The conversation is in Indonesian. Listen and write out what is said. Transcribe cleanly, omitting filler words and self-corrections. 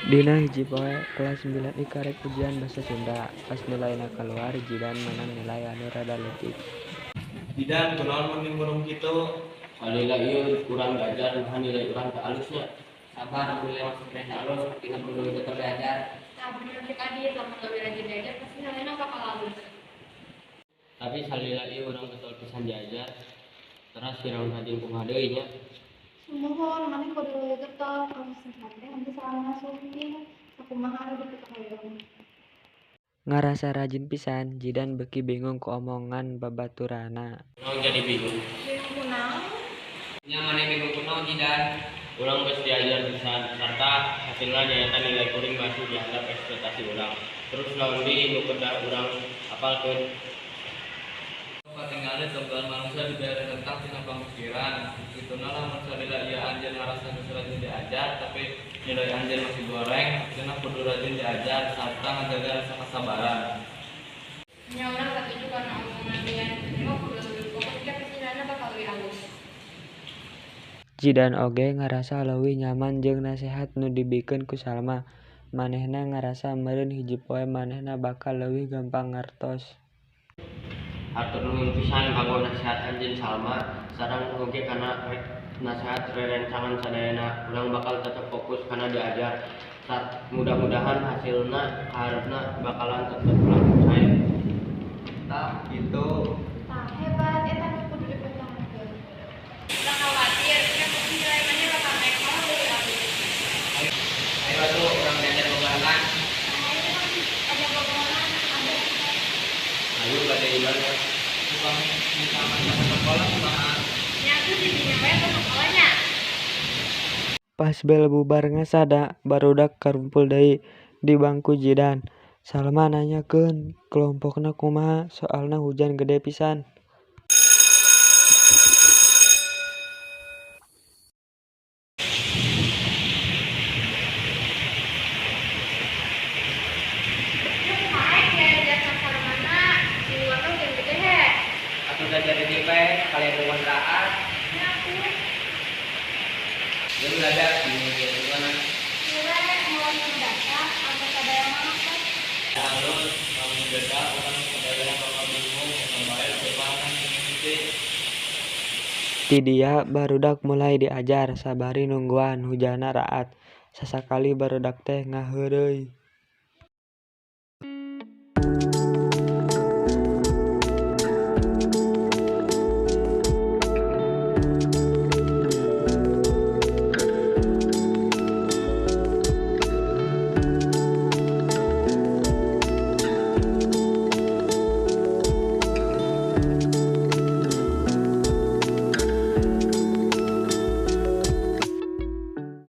Dina hiji poe kelas 9 I karek ujian basa Sunda. Pas nilaina kaluar Jidan menang nilai anu rada leutik. Jidan kunaon mun nimurung kitu? Salila ieu urang belajar nahan nilai urang teu alusnya. Sabar nilai masuk teh halus, tina perlu kita belajar. Nah, bener cek adit, lamun gak rajin belajar pasti nilainya bakal halus. Tapi salila ieu urang betul pisan diajar. Teras sirang rajin kumaha deui nya. Mohon mana kudu getol kalau sehat teh nanti salah masukin sakumaha anu dipikirkeun. Ngarasa rajin pisan, Jidan beuki bingung ku omongan babaturana. Urang jadi bingung. Bingung kunaon? Nya maneh bingung kunaon Jidan? Urang geus diajar pisan sarta hasilna nyaeta nilai kuring masih dianggap ekspektasi urang. Terus naon deui nu kedah urang apalkeun? Patinggalna kebetulan manusia diberi tentang tina pamikiran. Kituna lamun salila ieu anjeun ngarasa geus rajin diajar tapi nilai anjeun masih goreng, tina kudu rajin diajar sarta ngajaga rasa kesabaran. Nya urang setuju karena omongan dia mah kudu fokus ke nilainya bakal lebih halus. Jidan oge ngarasa leuwih nyaman jeung nasehat nu dibikeun ku Salma. Manehna ngarasa meureun hiji poe manehna bakal leuwih gampang ngartos. Hatur nuhun pisan kanggo nasihat anjeun Salma, sareng oge kana nasihat rerencangan sadayana. Urang bakal tetep fokus kana diajar. Mudah-mudahan hasilna kaharepna bakalan tetep langsung sae. Tah gitu. Tah hebat eta nu kudu dipertahankeun. Jangan khawatir, yang penting nilai mana bakal naik malah lebih halus. Ayo atuh urang belajar bogahan. Ada bobolan, ada Ayo bade ibadah. Bukan misalkan ke sekolah kumaha? nya tuh di dinya bae ke sekolahnya. Pas bel bubar ngasada, barudak karumpul deui di bangku Jidan. Salma nanyakeun kelompokna kumaha soalna hujan gede pisan. Maek diajar sama mana? Di luar tuh udah gede he. Atuh belajar di DP kalian kontrakan. Nya tuh Jadi belajar ini gitu mana? nilai mau mendata atau ada yang masak. Halus, kamu beda orang kedaya bakal bingung, kembali depan ini. Ti dieu barudak mulai diajar sabari nungguan hujanna raat. Sasakali barudak teh ngaheur deui.